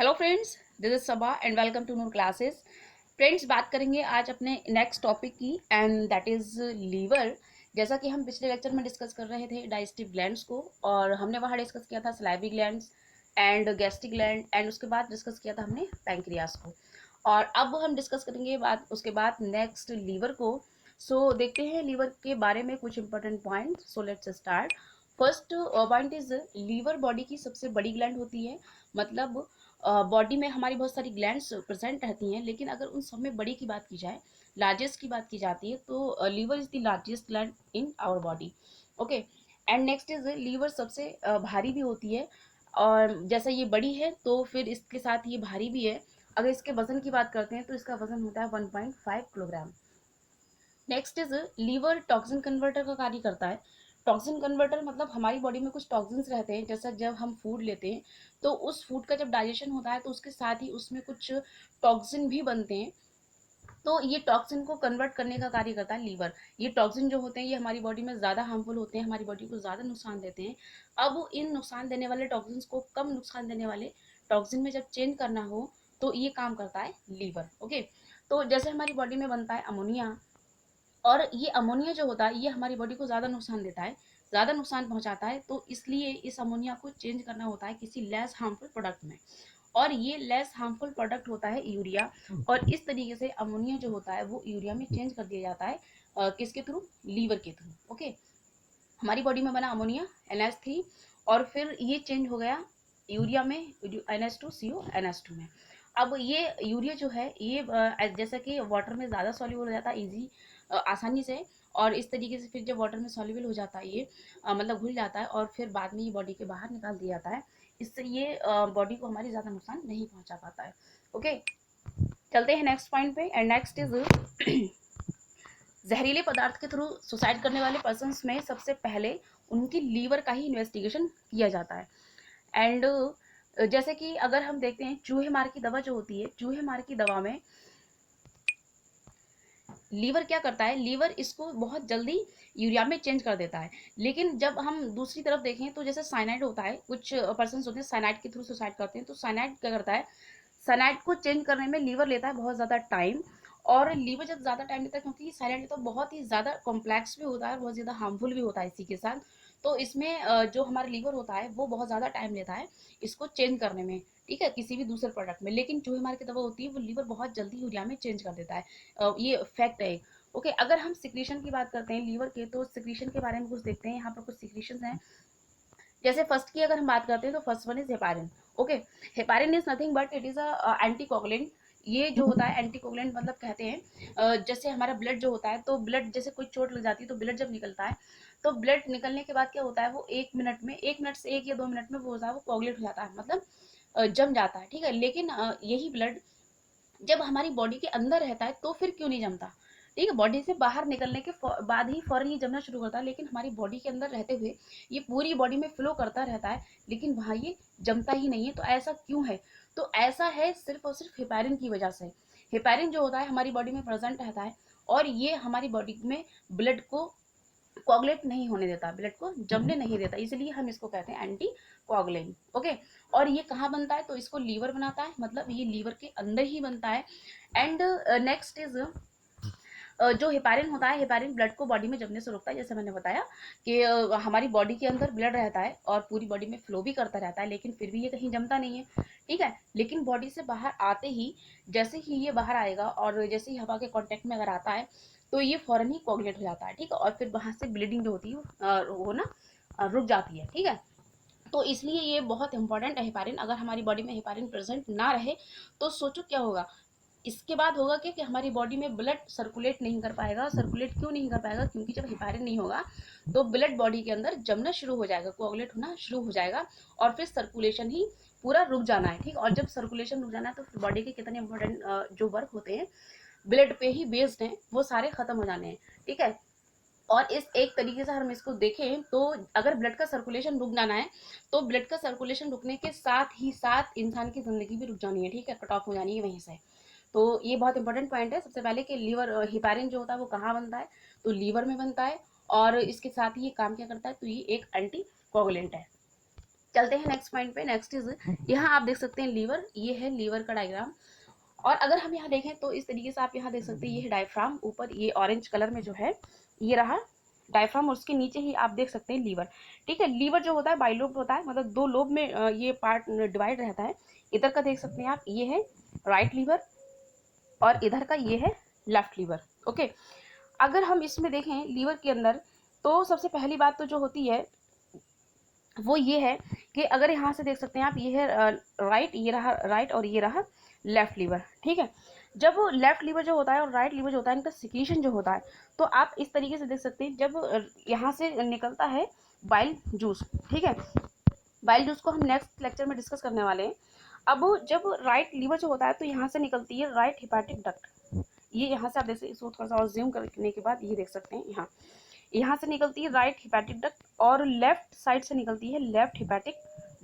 Hello friends, this is Saba and welcome to Noor classes. Friends, बात करेंगे आज अपने नेक्स्ट टॉपिक की एंड दैट इज लीवर। जैसा कि हम पिछले लेक्चर में डिस्कस कर रहे थे डाइजेस्टिव ग्लैंड्स को, और हमने वहाँ डिस्कस किया था salivary glands and gastric gland, and उसके बाद डिस्कस किया था हमने पैंक्रियास को। और अब हम डिस्कस करेंगे उसके बाद नेक्स्ट लीवर को। देखते हैं लीवर के बारे में कुछ important point. Let's start. First point is liver body की सबसे बड़ी ग्लैंड होती है। मतलब बॉडी में हमारी बहुत सारी ग्लैंड्स प्रेजेंट रहती हैं, लेकिन अगर उन सब में बड़ी की बात की जाए, लार्जेस्ट की बात की जाती है, तो liver is the largest gland in our body. Okay. And next is liver सबसे भारी भी होती है, और जैसा ये बड़ी है तो फिर इसके साथ ये भारी भी है। अगर इसके वजन की बात करते हैं तो इसका वजन होता है 1.5 kilogram. Next is liver toxin converter का कार्य करता है। टॉक्सिन कन्वर्टर मतलब हमारी बॉडी में कुछ टॉक्सिन्स रहते हैं, जैसा जब हम फूड लेते हैं तो उस फूड का जब डाइजेशन होता है तो उसके साथ ही उसमें कुछ टॉक्सिन भी बनते हैं। तो ये टॉक्सिन को कन्वर्ट करने का कार्य करता है लीवर। ये टॉक्सिन जो होते हैं ये हमारी बॉडी में ज़्यादा हार्मफुल होते हैं, हमारी बॉडी को ज़्यादा नुकसान देते हैं। अब इन नुकसान देने वाले टॉक्सिन्स को कम नुकसान देने वाले टॉक्सिन में जब चेंज करना हो तो ये काम करता है लीवर। ओके। तो जैसे हमारी बॉडी में बनता है अमोनिया, और ये अमोनिया जो होता है ये हमारी बॉडी को ज़्यादा नुकसान देता है, ज़्यादा नुकसान पहुंचाता है। तो इसलिए इस अमोनिया को चेंज करना होता है किसी लेस हार्मफुल प्रोडक्ट में, और ये लेस हार्मफुल प्रोडक्ट होता है यूरिया। और इस तरीके से अमोनिया जो होता है वो यूरिया में चेंज कर दिया जाता है, किसके थ्रू? लीवर के थ्रू। ओके। हमारी बॉडी में बना अमोनिया NH3, और फिर ये चेंज हो गया यूरिया में NH2CO NH2 में। अब ये यूरिया जो है ये जैसा कि वाटर में ज़्यादा सॉल्युबल हो जाता है इजी आसानी से, और इस तरीके से फिर जब वाटर में सॉल्युबल हो जाता है ये मतलब घुल जाता है, और फिर बाद में ये बॉडी के बाहर निकाल दिया जाता है। इससे ये बॉडी को हमारी ज़्यादा नुकसान नहीं पहुंचा पाता है। ओके। चलते हैं नेक्स्ट पॉइंट पे। एंड नेक्स्ट इज जहरीले पदार्थ के थ्रू सुसाइड करने वाले पर्सन्स में सबसे पहले उनकी लीवर का ही इन्वेस्टिगेशन किया जाता है। एंड जैसे कि अगर हम देखते हैं चूहे मार की दवा जो होती है, चूहे मार की दवा में लीवर क्या करता है, लीवर इसको बहुत जल्दी यूरिया में चेंज कर देता है। लेकिन जब हम दूसरी तरफ देखें तो जैसे साइनाइड होता है, कुछ पर्सन होते हैं साइनाइड के थ्रू सुसाइड करते हैं, तो साइनाइड क्या करता है, साइनाइड को चेंज करने में लीवर लेता है बहुत ज़्यादा टाइम। और लीवर जब ज़्यादा टाइम लेता है, क्योंकि साइनाइड तो बहुत ही ज़्यादा कॉम्प्लेक्स भी होता है, बहुत ज़्यादा हार्मफुल भी होता है इसी के साथ। तो इसमें जो हमारा लीवर होता है वो बहुत ज़्यादा टाइम लेता है इसको चेंज करने में, ठीक है, किसी भी दूसरे प्रोडक्ट में। लेकिन चूहे मार की दवा होती है वो लीवर बहुत जल्दी यूरिया में चेंज कर देता है। ये फैक्ट है। ओके। अगर हम सिक्रीशन की बात करते हैं लीवर के, तो सिक्रीशन के बारे में कुछ देखते हैं। यहाँ पर कुछ सिक्रीशन हैं। जैसे फर्स्ट की अगर हम बात करते हैं तो first one is heparin. Okay. Heparin is nothing but it is a anticoagulant. ये जो होता है एंटीकोगुलेंट, मतलब कहते हैं जैसे हमारा ब्लड जो होता है, तो ब्लड जैसे कोई चोट लग जाती है तो ब्लड जब निकलता है, तो ब्लड निकलने के बाद क्या होता है, वो 1 मिनट में, 1 मिनट से 1 या 2 मिनट में वो होता है, वो कोगुलेट हो जाता है, मतलब जम जाता है, ठीक है। लेकिन यही ब्लड जब हमारी बॉडी के अंदर रहता है तो फिर क्यों नहीं जमता? ठीक है, बॉडी से बाहर निकलने के बाद ही फौरन ये जमना शुरू करता है, लेकिन हमारी बॉडी के अंदर रहते हुए ये पूरी बॉडी में फ्लो करता रहता है, लेकिन वहाँ ये जमता ही नहीं है। तो ऐसा क्यों है? तो ऐसा है सिर्फ और सिर्फ हेपारिन की वजह से। हेपारिन जो होता है हमारी बॉडी में प्रेजेंट रहता है, और ये हमारी बॉडी में ब्लड को कोगुलेट नहीं होने देता, ब्लड को जमने नहीं देता, इसलिए हम इसको कहते हैं एंटी कोगुलेंट। ओके। और ये कहाँ बनता है? तो इसको लीवर बनाता है, मतलब ये लीवर के अंदर ही बनता है। एंड नेक्स्ट इज जो हेपारिन होता है, हेपारिन ब्लड को बॉडी में जमने से रोकता है। जैसे मैंने बताया कि हमारी बॉडी के अंदर ब्लड रहता है और पूरी बॉडी में फ्लो भी करता रहता है, लेकिन फिर भी ये कहीं जमता नहीं है, ठीक है। लेकिन बॉडी से बाहर आते ही, जैसे ही ये बाहर आएगा और जैसे ही हवा के कांटेक्ट में अगर आता है, तो ये फौरन ही कोगुलेट हो जाता है, ठीक है। और फिर वहां से ब्लीडिंग जो होती है वो ना रुक जाती है, ठीक है। तो इसलिए ये बहुत इंपॉर्टेंट है हेपारिन। अगर हमारी बॉडी में हेपारिन प्रेजेंट ना रहे तो सोचो क्या होगा। इसके बाद होगा क्या कि हमारी बॉडी में ब्लड सर्कुलेट नहीं कर पाएगा। सर्कुलेट क्यों नहीं कर पाएगा? क्योंकि जब हेपारिन नहीं होगा तो ब्लड बॉडी के अंदर जमना शुरू हो जाएगा, कोगुलेट होना शुरू हो जाएगा, और फिर सर्कुलेशन ही पूरा रुक जाना है, ठीक। और जब सर्कुलेशन रुक जाना है तो फिर बॉडी के कितने इंपॉर्टेंट जो वर्क होते हैं ब्लड पे ही बेस्ड हैं वो सारे खत्म हो जाने हैं, ठीक है। और इस एक तरीके से हम इसको देखें तो अगर ब्लड का सर्कुलेशन रुक जाना है तो ब्लड का सर्कुलेशन रुकने के साथ ही साथ इंसान की जिंदगी भी रुक जानी है, ठीक है, कट ऑफ हो जानी है वहीं से। तो ये बहुत इंपॉर्टेंट पॉइंट है। सबसे पहले कि लीवर हिपारिन जो होता है वो कहाँ बनता है? तो लीवर में बनता है, और इसके साथ ही ये काम क्या करता है? तो ये एक एंटी कोगुलेंट है। चलते हैं नेक्स्ट पॉइंट पे। नेक्स्ट इज, यहाँ आप देख सकते हैं लीवर, ये है लीवर का डायग्राम। और अगर हम यहाँ देखें तो इस तरीके से आप यहाँ देख सकते हैं, ये है डायफ्राम, ऊपर ये ऑरेंज कलर में जो है ये रहा डायफ्राम, और उसके नीचे ही आप देख सकते हैं लीवर। ठीक है, लीवर जो होता है बाइलोब होता है, मतलब दो लोब में ये पार्ट डिवाइड रहता है। इधर का देख सकते हैं आप, ये है राइट लीवर और इधर का ये है लेफ्ट लीवर। ओके, अगर हम इसमें देखें लीवर के अंदर, तो सबसे पहली बात तो जो होती है वो ये है कि अगर यहाँ से देख सकते हैं आप, ये है राइट, ये रहा राइट और ये रहा लेफ्ट लीवर। ठीक है, जब लेफ्ट लीवर जो होता है और राइट लीवर जो होता है, इनका सिक्रीशन जो होता है, तो आप इस तरीके से देख सकते हैं, जब यहाँ से निकलता है बाइल जूस। ठीक है, बाइल जूस को हम नेक्स्ट लेक्चर में डिस्कस करने वाले हैं। अब जब राइट लीवर जो होता है, तो यहाँ से निकलती है राइट हिपैटिक डक्ट। ये यहाँ से आप देख सकते हैं, इसको थोड़ा सा और जूम करने के बाद ये देख सकते हैं, यहाँ से निकलती है राइट हिपैटिक डक्ट और लेफ्ट साइड से निकलती है लेफ्ट हिपैटिक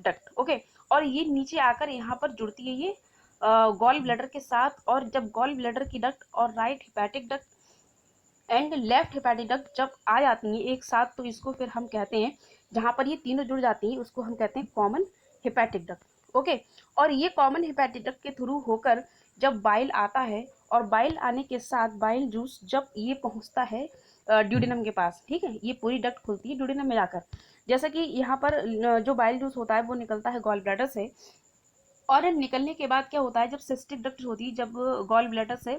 डक्ट। ओके, और ये नीचे आकर यहाँ पर जुड़ती है ये गॉल ब्लैडर के साथ, और जब गॉल ब्लैडर की डक्ट और right hepatic duct and left hepatic duct जब आ जाती हैं एक साथ, तो इसको फिर हम कहते हैं, जहाँ पर ये तीनों जुड़ जाती हैं उसको हम कहते हैं कॉमन हिपैटिक डक्ट। ओके, और ये कॉमन हिपैटिक डक्ट के थ्रू होकर जब बाइल आता है, और बाइल आने के साथ बाइल जूस जब ये पहुँचता है ड्यूडेनम के पास। ठीक है, ये पूरी डक्ट खुलती है ड्यूडेनम में जाकर, जैसा कि यहाँ पर जो बाइल जूस होता है वो निकलता है गॉल ब्लैडर से, और निकलने के बाद क्या होता है, जब सिस्टिक डक्ट होती है, जब गॉल ब्लैडर से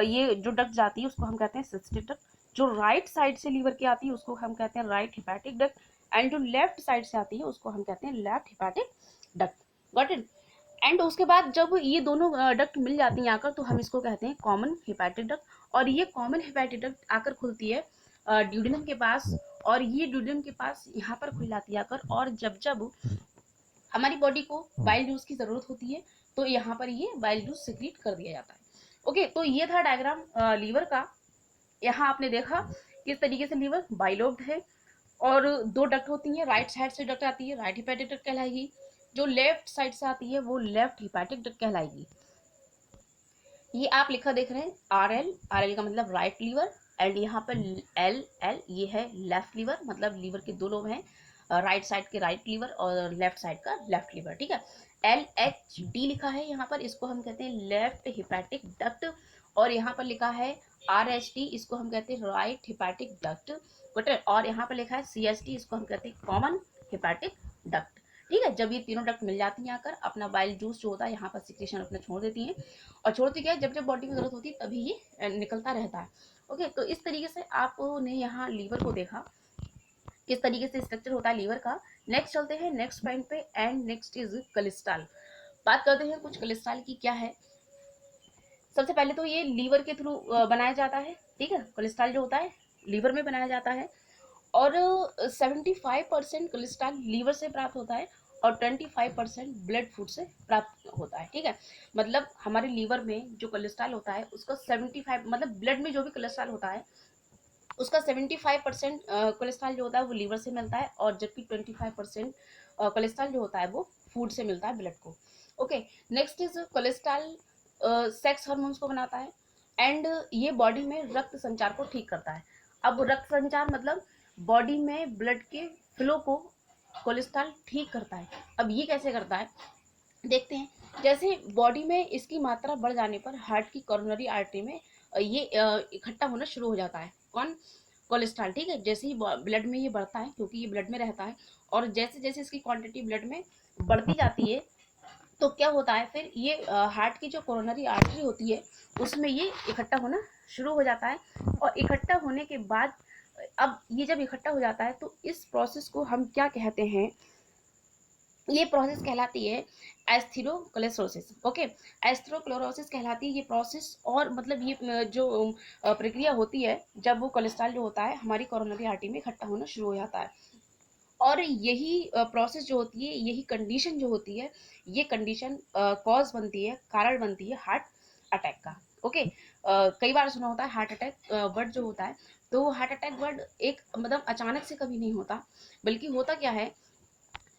ये जो डक्ट जाती है उसको हम कहते हैं सिस्टिक डक्ट। जो राइट साइड से लीवर की आती है उसको हम कहते हैं राइट हिपैटिक डक्ट, एंड जो लेफ्ट साइड से आती है उसको हम कहते हैं left hepatic duct. Got it? And उसके बाद जब ये दोनों डक्ट मिल जाती हैं आकर, तो हम इसको कहते हैं कॉमन हिपैटिक डक्ट, और ये कॉमन हिपैटिक डक्ट आकर खुलती है ड्यूडेनम के पास, और ये ड्यूडेनम के पास यहाँ पर खुल जाती है आकर, और जब जब हमारी बॉडी को बाइल जूस की ज़रूरत होती है, तो यहाँ पर ये बाइल जूस सिक्रीट कर दिया जाता है। ओके, तो ये था डायग्राम लीवर का। यहाँ आपने देखा किस तरीके से लीवर बाइलोब्ड है, और दो डक्ट होती हैं, राइट साइड से डक्ट आती है राइट हिपैटिक डक्ट कहलाएगी, जो लेफ्ट साइड से आती है वो लेफ्ट हिपैटिक डक्ट कहलाएगी। ये आप लिखा देख रहे हैं आर एल का मतलब राइट लीवर, एंड यहाँ पर एल एल ये है लेफ्ट लीवर, मतलब लीवर के दो लोब हैं, राइट साइड के राइट लीवर और लेफ्ट साइड का लेफ्ट लीवर। ठीक है, एल एच डी लिखा है यहाँ पर, इसको हम कहते हैं लेफ्ट हिपैटिक डक्ट, और यहाँ पर लिखा है आर एच डी, इसको हम कहते हैं राइट हिपैटिक डक्ट, और यहाँ पर लिखा है सी एस टी, इसको हम कहते हैं कॉमन हिपैटिक डक्ट। ठीक है, जब ये तीनों डक्ट मिल जाती हैं आकर, अपना बाइल जूस जो होता है यहाँ पर सिक्रेशन अपना छोड़ देती हैं, और छोड़ती क्या है, जब जब बॉडी को जरूरत होती है तभी ये निकलता रहता है। ओके, तो इस तरीके से आपने यहाँ लीवर को देखा, किस तरीके से स्ट्रक्चर होता है लीवर का। नेक्स्ट चलते हैं नेक्स्ट पॉइंट पे, एंड नेक्स्ट इज कोलेस्ट्रॉल। बात करते हैं कुछ कोलेस्ट्रॉल की क्या है। सबसे पहले तो ये लीवर के थ्रू बनाया जाता है। ठीक है, कोलेस्ट्रॉल जो होता है लीवर में बनाया जाता है, और 75% कोलेस्ट्रॉल लीवर से प्राप्त होता है, और 25% ब्लड फूड से प्राप्त होता है। ठीक है, मतलब हमारे लीवर में जो कोलेस्ट्रॉल होता है उसका 75, मतलब ब्लड में जो भी कोलेस्ट्रॉल होता है उसका 75% कोलेस्ट्रॉल जो होता है वो लीवर से मिलता है, और जबकि 25% कोलेस्ट्रॉल जो होता है वो फूड से मिलता है ब्लड को। Okay, next is cholesterol sex hormones को बनाता है, एंड ये बॉडी में रक्त संचार को ठीक करता है। अब रक्त संचार मतलब बॉडी में ब्लड के फ्लो को कोलेस्ट्रॉल ठीक करता है। अब ये कैसे करता है देखते हैं। जैसे बॉडी में इसकी मात्रा बढ़ जाने पर हार्ट की कोरोनरी आर्टरी में ये इकट्ठा होना शुरू हो जाता है। कौन? कोलेस्ट्रॉल। ठीक है, जैसे ही ब्लड में ये बढ़ता है, क्योंकि ये ब्लड में रहता है, और जैसे जैसे इसकी क्वांटिटी ब्लड में बढ़ती जाती है, तो क्या होता है फिर ये हार्ट की जो कोरोनरी आर्टरी होती है उसमें ये इकट्ठा होना शुरू हो जाता है, और इकट्ठा होने के बाद अब ये जब इकट्ठा हो जाता है तो इस प्रोसेस को हम क्या कहते हैं, ये प्रोसेस कहलाती है एस्थेरोस्क्लेरोसिस। ओके, एस्थेरोस्क्लेरोसिस कहलाती है ये प्रोसेस, और मतलब ये जो प्रक्रिया होती है जब वो कोलेस्ट्रॉल जो होता है हमारी कोरोनरी आर्टरी में इकट्ठा होना शुरू हो जाता है, और यही प्रोसेस जो होती है, यही कंडीशन जो होती है, ये कंडीशन कॉज बनती है, कारण बनती है हार्ट अटैक का। ओके, कई बार सुना होता है हार्ट अटैक वर्ड जो होता है, तो हार्ट अटैक वर्ड एक मतलब अचानक से कभी नहीं होता, बल्कि होता क्या है,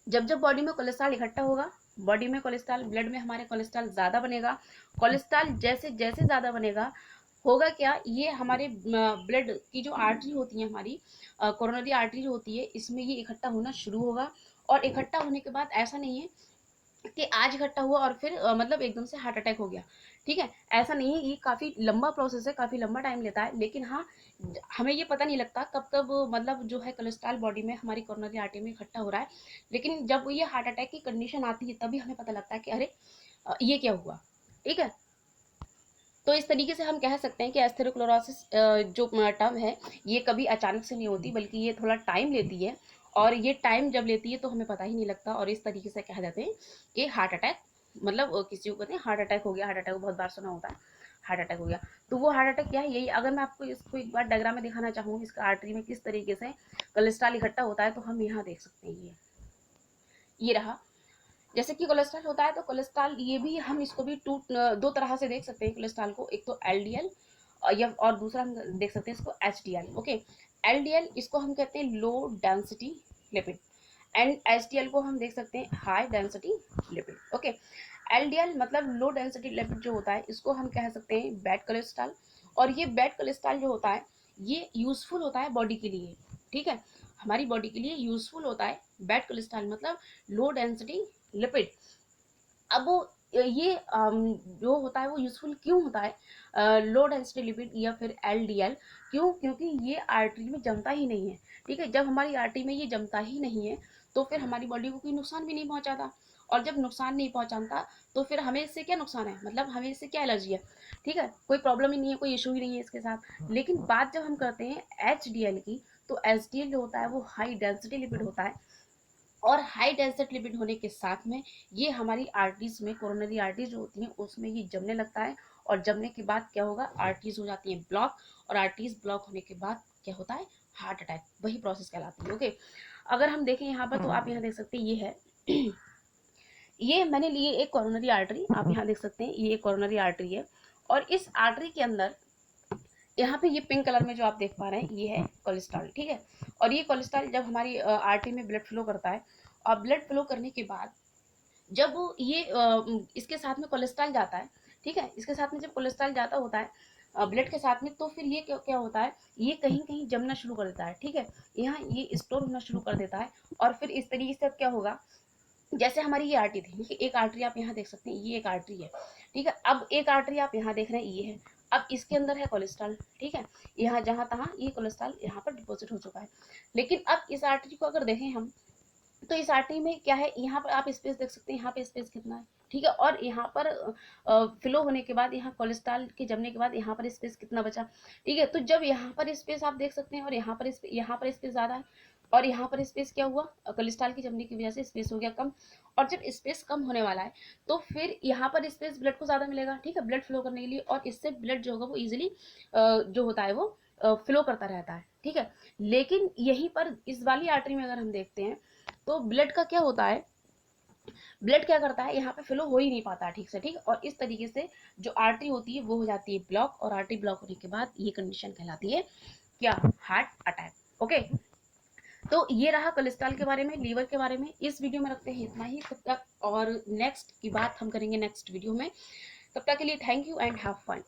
जब जब बॉडी में कोलेस्ट्रॉल इकट्ठा होगा, बॉडी में कोलेस्ट्रॉल, ब्लड में हमारे कोलेस्ट्रॉल ज़्यादा बनेगा, कोलेस्ट्रॉल जैसे जैसे ज़्यादा बनेगा, होगा क्या, ये हमारे ब्लड की जो आर्टरी होती है, हमारी कोरोनरी आर्टरी जो होती है, इसमें ये इकट्ठा होना शुरू होगा, और इकट्ठा होने के बाद ऐसा नहीं है कि आज इकट्ठा हुआ और फिर मतलब एकदम से हार्ट अटैक हो गया, ठीक है, ऐसा नहीं है, ये काफ़ी लंबा प्रोसेस है, काफ़ी लंबा टाइम लेता है, लेकिन हाँ, हमें ये पता नहीं लगता कब कब मतलब जो है कोलेस्ट्रॉल बॉडी में हमारी कोरोनरी आर्टरी में इकट्ठा हो रहा है, लेकिन जब ये हार्ट अटैक की कंडीशन आती है तभी हमें पता लगता है कि अरे ये क्या हुआ, ठीक है। तो इस तरीके से हम कह सकते हैं कि एस्थेरोस्क्लेरोसिस जो टर्म है ये कभी अचानक से नहीं होती, बल्कि ये थोड़ा टाइम लेती है, और ये टाइम जब लेती है तो हमें पता ही नहीं लगता, और इस तरीके से कह देते हैं कि हार्ट अटैक, मतलब किसी को कहते हैं हार्ट अटैक हो गया, हार्ट अटैक बहुत बार सुना होता है, हार्ट अटैक हो गया। तो वो हार्ट अटैक क्या है, यही अगर मैं आपको इसको एक बार डायग्राम में दिखाना चाहूँ इसका आर्टरी में किस तरीके से कोलेस्ट्रॉल इकट्ठा होता है, तो हम यहाँ देख सकते हैं, ये रहा। जैसे कि कोलेस्ट्रॉल होता है तो कोलेस्ट्रॉल ये भी हम इसको भी दो तरह से देख सकते हैं कोलेस्ट्रॉल को, एक तो एलडीएल या और दूसरा हम देख सकते हैं इसको एचडीएल। ओके, एलडीएल इसको हम कहते हैं low density lipid, and HDL को हम देख सकते हैं high density lipid. Okay, LDL मतलब लो डेंसिटी लिपिड जो होता है इसको हम कह सकते हैं बैड कोलेस्ट्रॉल, और ये बैड कोलेस्ट्रॉल जो होता है ये यूजफुल होता है बॉडी के लिए, ठीक है, हमारी बॉडी के लिए यूजफुल होता है बैड कोलेस्ट्रॉल मतलब लो डेंसिटी लिपिड। अब वो ये जो होता है वो यूजफुल क्यों होता है लो डेंसिटी लिपिड या फिर एलडीएल, क्यों, क्योंकि ये आर्टरी में जमता ही नहीं है, ठीक है, जब हमारी आर्टरी में ये जमता ही नहीं है तो फिर हमारी बॉडी को कोई नुकसान भी नहीं पहुंचाता, और जब नुकसान नहीं पहुंचाता तो फिर हमें इससे क्या नुकसान है, मतलब हमें इससे क्या एलर्जी है, ठीक है, कोई प्रॉब्लम ही नहीं है, कोई इशू ही नहीं है इसके साथ। लेकिन बात जब हम करते हैं एचडीएल की, तो एचडीएल जो होता है वो हाई डेंसिटी लिपिड होता है, और हाई डेंसिटी लिपिड होने के साथ में ये हमारी आर्टरीज में, कोरोनरी आर्टरीज जो होती हैं उसमें ये जमने लगता है, और जमने के बाद क्या होगा, आर्टरीज हो जाती हैं ब्लॉक, और आर्टरीज ब्लॉक होने के बाद क्या होता है, हार्ट अटैक, वही प्रोसेस कहलाती है। ओके, अगर हम देखें यहाँ पर तो आप यहाँ देख सकते हैं ये है ये मैंने लिए एक कोरोनरी आर्टरी, आप यहाँ देख सकते हैं ये एक कोरोनरी आर्टरी है, और इस आर्टरी के अंदर यहाँ पे ये पिंक कलर में जो आप देख पा रहे हैं ये है कोलेस्ट्रॉल, ठीक है, और ये कोलेस्ट्रॉल जब हमारी आर्टरी में ब्लड फ्लो करता है, और ब्लड फ्लो करने के बाद जब ये इसके साथ में कोलेस्ट्रॉल जाता है, ठीक है, इसके साथ में जब कोलेस्ट्रॉल जाता होता है ब्लड के साथ में, तो फिर ये क्या क्या होता है, ये कहीं कहीं जमना शुरू कर देता है, ठीक है, यहाँ ये स्टोर होना शुरू कर देता है, और फिर इस तरीके से क्या होगा, जैसे हमारी ये आर्टरी थी, ठीक है, एक आर्टरी आप यहाँ देख सकते हैं ये एक आर्टरी है, ठीक है, अब एक आर्टरी आप यहाँ देख रहे हैं ये है, अब इसके अंदर है कोलेस्ट्रॉल, ठीक है, यहाँ जहाँ तहाँ ये कोलेस्ट्रॉल यहाँ पर डिपॉजिट हो चुका है, लेकिन अब इस आर्टरी को अगर देखें हम, तो इस आर्टरी में क्या है, यहाँ पर आप स्पेस देख सकते हैं, यहाँ पे स्पेस कितना है, ठीक है, और यहाँ पर फ्लो होने के बाद, यहाँ कोलेस्ट्रॉल के जमने के बाद यहाँ पर स्पेस कितना बचा, ठीक है, तो जब यहाँ पर स्पेस आप देख सकते हैं और यहाँ पर स्पेस ज़्यादा है, और यहाँ पर स्पेस क्या हुआ, कोलेस्ट्रॉल की जमने की वजह से स्पेस हो गया कम, और जब स्पेस कम होने वाला है तो फिर यहाँ पर स्पेस ब्लड को ज़्यादा मिलेगा, ठीक है, ब्लड फ्लो करने के लिए, और इससे ब्लड जो होगा वो ईजिली जो होता है वो फ्लो करता रहता है, ठीक है। लेकिन यहीं पर इस वाली आर्टरी में अगर हम देखते हैं तो ब्लड का क्या होता है, ब्लड क्या करता है, यहाँ पे फ्लो हो ही नहीं पाता ठीक से, ठीक, और इस तरीके से जो आर्टरी होती है वो हो जाती है ब्लॉक, और आर्टरी ब्लॉक होने के बाद ये कंडीशन कहलाती है क्या, हार्ट अटैक। ओके, तो ये रहा कोलेस्ट्रॉल के बारे में, लीवर के बारे में, इस वीडियो में रखते हैं इतना ही तब तक, और नेक्स्ट की बात हम करेंगे नेक्स्ट वीडियो में, तब तक के लिए thank you and have fun.